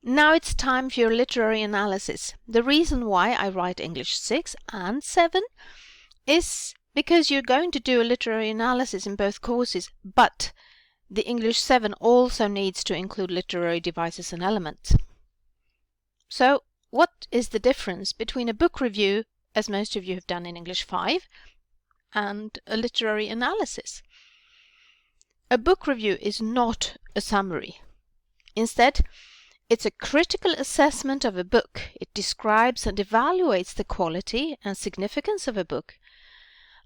Now it's time for your literary analysis. The reason why I write English 6 and 7 is because you're going to do a literary analysis in both courses, but the English 7 also needs to include literary devices and elements. So, what is the difference between a book review, as most of you have done in English 5, and a literary analysis? A book review is not a summary. Instead, it's a critical assessment of a book. It describes and evaluates the quality and significance of a book.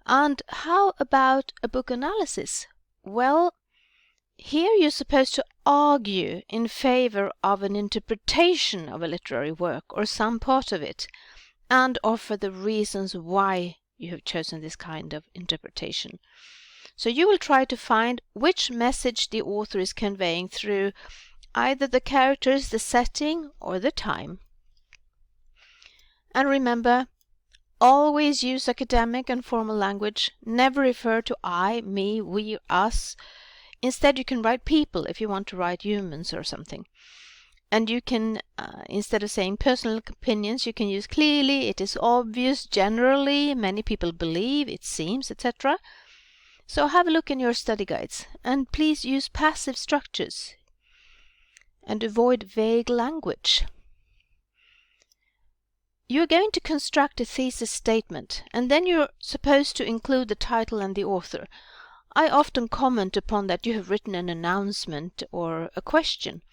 And how about a book analysis? Well, here you're supposed to argue in favor of an interpretation of a literary work or some part of it, and offer the reasons why you have chosen this kind of interpretation. So you will try to find which message the author is conveying through either the characters, the setting, or the time. And remember, always use academic and formal language. Never refer to I, me, we, us. Instead, you can write people if you want to write humans or something. And you can, instead of saying personal opinions, you can use clearly, it is obvious, generally, many people believe, it seems, etc. So have a look in your study guides, and please use passive structures and avoid vague language. You're going to construct a thesis statement, and then you're supposed to include the title and the author. I often comment upon that you have written an announcement or a question.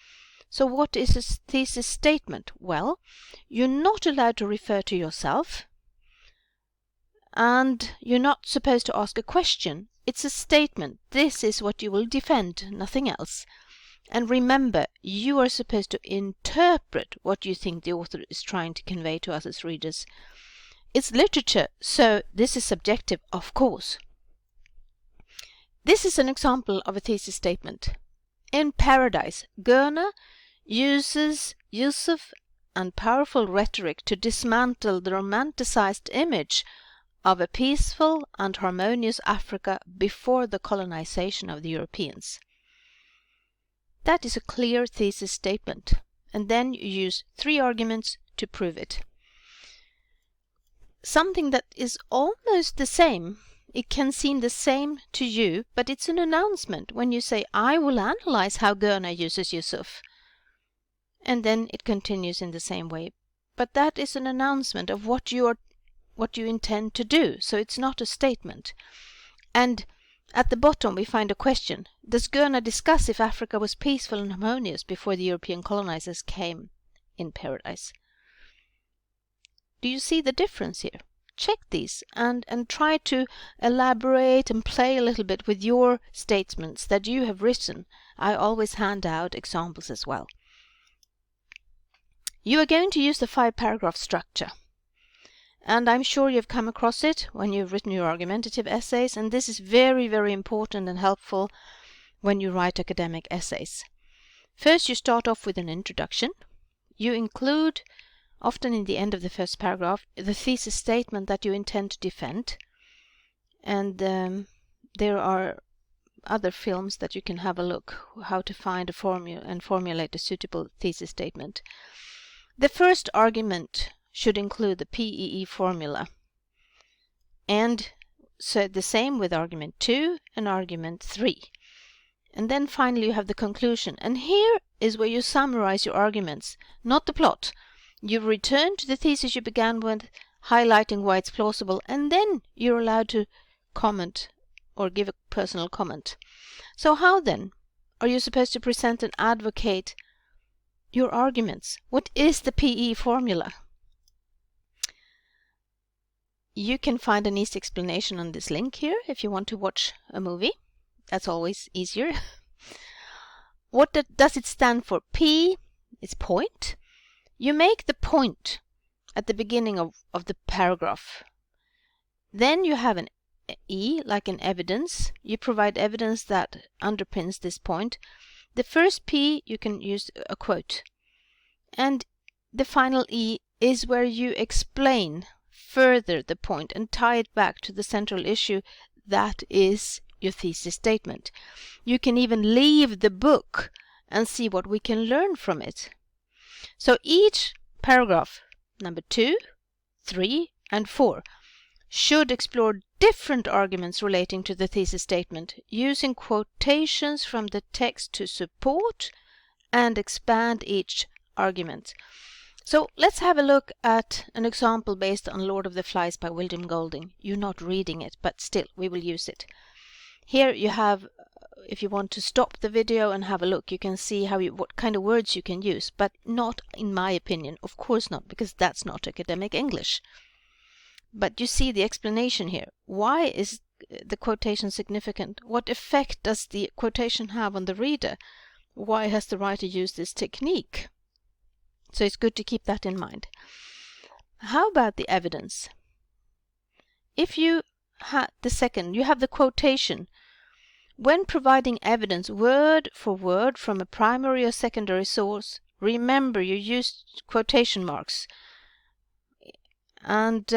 So what is a thesis statement? Well, you're not allowed to refer to yourself, and you're not supposed to ask a question. It's a statement. This is what you will defend, nothing else. And remember, you are supposed to interpret what you think the author is trying to convey to us as readers. It's literature, so this is subjective, of course. This is an example of a thesis statement. In Paradise, Goethe uses Yusuf and powerful rhetoric to dismantle the romanticized image of a peaceful and harmonious Africa before the colonization of the Europeans. That is a clear thesis statement, and then you use 3 arguments to prove it. Something that is almost the same, it can seem the same to you, but it's an announcement when you say, I will analyze how Goethe uses Yusuf. And then it continues in the same way. But that is an announcement of what you intend to do, so it's not a statement. And at the bottom we find a question. Does Goethe discuss if Africa was peaceful and harmonious before the European colonizers came in Paradise? Do you see the difference here? Check these and try to elaborate and play a little bit with your statements that you have written. I always hand out examples as well. You are going to use the 5-paragraph structure. And I'm sure you've come across it when you've written your argumentative essays, and this is very, very important and helpful when you write academic essays. First, you start off with an introduction. You include, often in the end of the first paragraph, the thesis statement that you intend to defend. And there are other films that you can have a look how to find a formula and formulate a suitable thesis statement. The first argument should include the PEE formula. And so the same with argument 2 and argument 3. And then finally you have the conclusion. And here is where you summarize your arguments, not the plot. You return to the thesis you began with, highlighting why it's plausible, and then you're allowed to comment or give a personal comment. So how then are you supposed to present and advocate your arguments? What is the PE formula? You can find an easy explanation on this link here if you want to watch a movie. That's always easier. What does it stand for? P is point. You make the point at the beginning of the paragraph. Then you have an E, like an evidence. You provide evidence that underpins this point. The first P, you can use a quote. And the final E is where you explain further the point and tie it back to the central issue. That is your thesis statement. You can even leave the book and see what we can learn from it. So each paragraph, number 2, 3, and 4, should explore different arguments relating to the thesis statement, using quotations from the text to support and expand each argument. So let's have a look at an example based on Lord of the Flies by William Golding. You're not reading it, but still, we will use it. Here you have, if you want to stop the video and have a look, you can see what kind of words you can use, but not in my opinion, of course not, because that's not academic English. But you see the explanation here. Why is the quotation significant? What effect does the quotation have on the reader? Why has the writer used this technique? So it's good to keep that in mind. How about the evidence? If you have you have the quotation. When providing evidence word for word from a primary or secondary source, remember you used quotation marks. And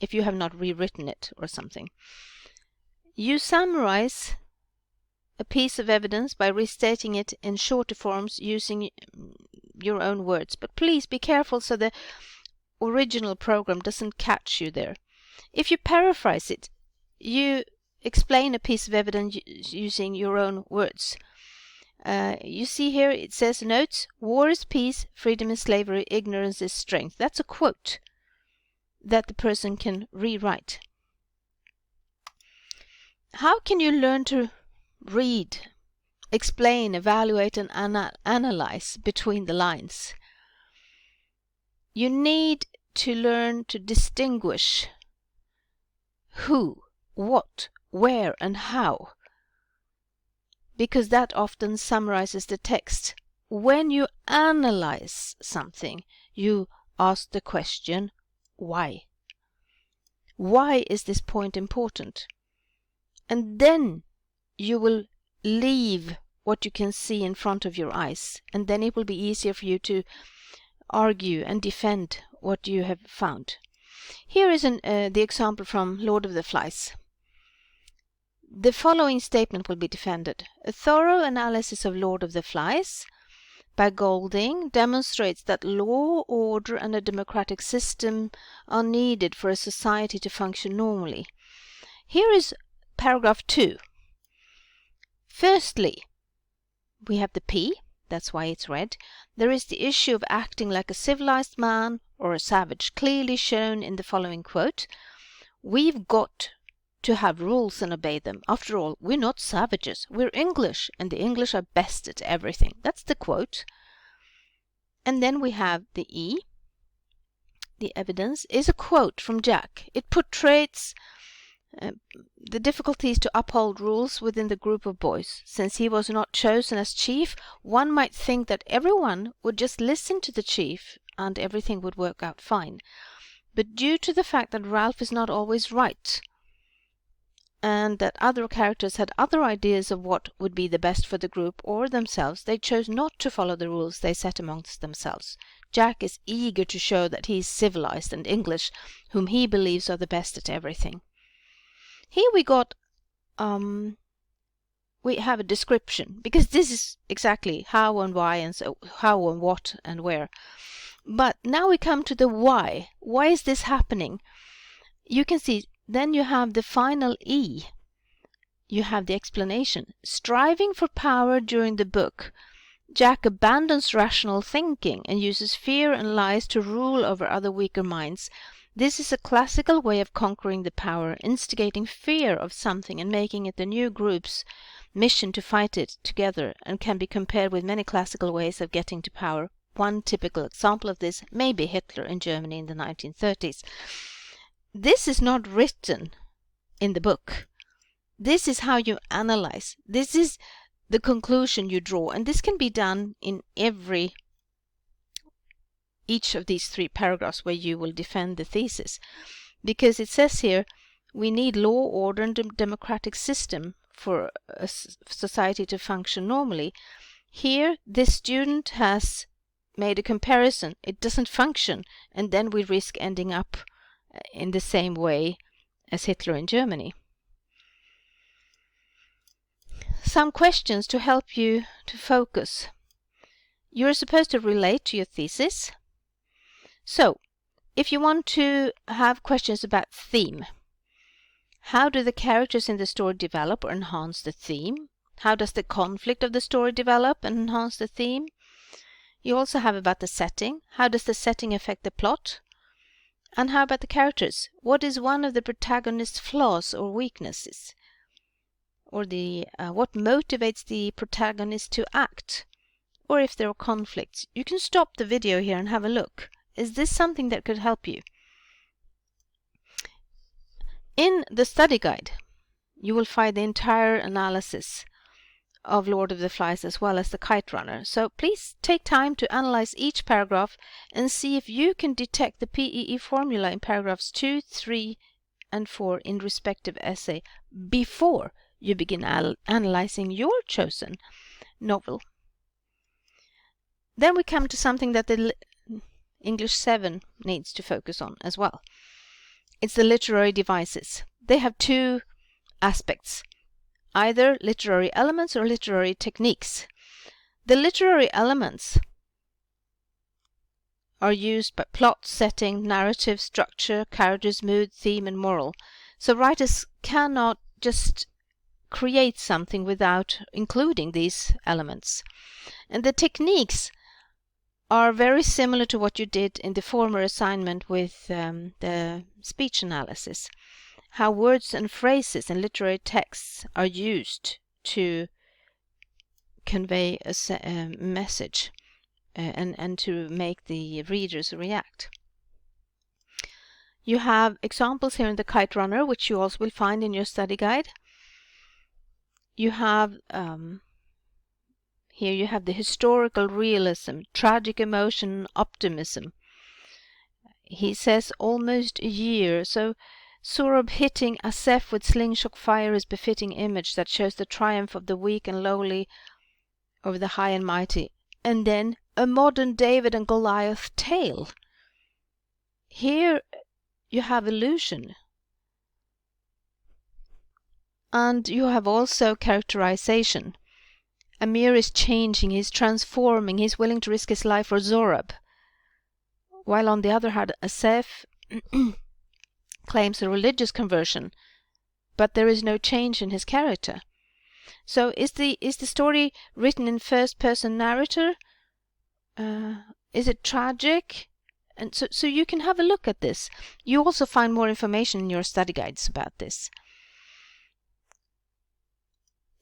if you have not rewritten it or something. You summarize a piece of evidence by restating it in shorter forms using your own words. But please be careful so the original program doesn't catch you there. If you paraphrase it, you explain a piece of evidence using your own words. You see here it says notes, war is peace, freedom is slavery, ignorance is strength. That's a quote that the person can rewrite. How can you learn to read, explain, evaluate, and analyze between the lines? You need to learn to distinguish who, what, where, and how, because that often summarizes the text. When you analyze something, you ask the question, why? Why is this point important? And then you will leave what you can see in front of your eyes, and then it will be easier for you to argue and defend what you have found. Here is the example from Lord of the Flies. The following statement will be defended. A thorough analysis of Lord of the Flies by Golding demonstrates that law, order, and a democratic system are needed for a society to function normally. Here is paragraph 2. Firstly, we have the P, that's why it's red. There is the issue of acting like a civilized man or a savage, clearly shown in the following quote. We've got to have rules and obey them. After all, we're not savages. We're English, and the English are best at everything. That's the quote. And then we have the E. The evidence is a quote from Jack. It portrays the difficulties to uphold rules within the group of boys. Since he was not chosen as chief, one might think that everyone would just listen to the chief and everything would work out fine. But due to the fact that Ralph is not always right, and that other characters had other ideas of what would be the best for the group or themselves, they chose not to follow the rules they set amongst themselves. Jack is eager to show that he is civilized and English, whom he believes are the best at everything. Here we got, we have a description, because this is exactly how and why, and so how and what and where. But now we come to the why. Why is this happening? You can see, then you have the final E. You have the explanation. Striving for power during the book, Jack abandons rational thinking and uses fear and lies to rule over other weaker minds. This is a classical way of conquering the power, instigating fear of something and making it the new group's mission to fight it together, and can be compared with many classical ways of getting to power. One typical example of this may be Hitler in Germany in the 1930s. This is not written in the book. This is how you analyze. This is the conclusion you draw, and this can be done in each of these 3 paragraphs where you will defend the thesis. Because it says here, we need law, order, and a democratic system for a society to function normally. Here, this student has made a comparison. It doesn't function, and then we risk ending up in the same way as Hitler in Germany. Some questions to help you to focus. You're supposed to relate to your thesis. So, if you want to have questions about theme, how do the characters in the story develop or enhance the theme? How does the conflict of the story develop and enhance the theme? You also have about the setting. How does the setting affect the plot? And how about the characters? What is one of the protagonist's flaws or weaknesses? Or what motivates the protagonist to act? Or if there are conflicts. You can stop the video here and have a look. Is this something that could help you? In the study guide, you will find the entire analysis of Lord of the Flies as well as the Kite Runner. So please take time to analyze each paragraph and see if you can detect the PEE formula in paragraphs 2, 3, and 4 in respective essay before you begin analyzing your chosen novel. Then we come to something that the English 7 needs to focus on as well. It's the literary devices. They have two aspects, either literary elements or literary techniques. The literary elements are used by plot, setting, narrative, structure, characters, mood, theme, and moral. So writers cannot just create something without including these elements. And the techniques are very similar to what you did in the former assignment with the speech analysis. How words and phrases in literary texts are used to convey a message and to make the readers react. You have examples here in the Kite Runner, which you also will find in your study guide. You have here you have the historical realism, tragic emotion, optimism. He says almost a year. So Sohrab hitting Asef with slingshot fire is befitting image that shows the triumph of the weak and lowly over the high and mighty. And then a modern David and Goliath tale. Here you have illusion. And you have also characterization. Amir is changing, he's transforming, he's willing to risk his life for Sohrab. While on the other hand, Asef claims a religious conversion, but there is no change in his character. So is the story written in first-person narrator? Is it tragic? And so you can have a look at this. You also find more information in your study guides about this.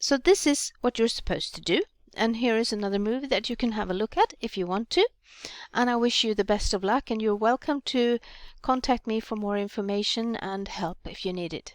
So this is what you're supposed to do. And here is another movie that you can have a look at if you want to. And I wish you the best of luck, and you're welcome to contact me for more information and help if you need it.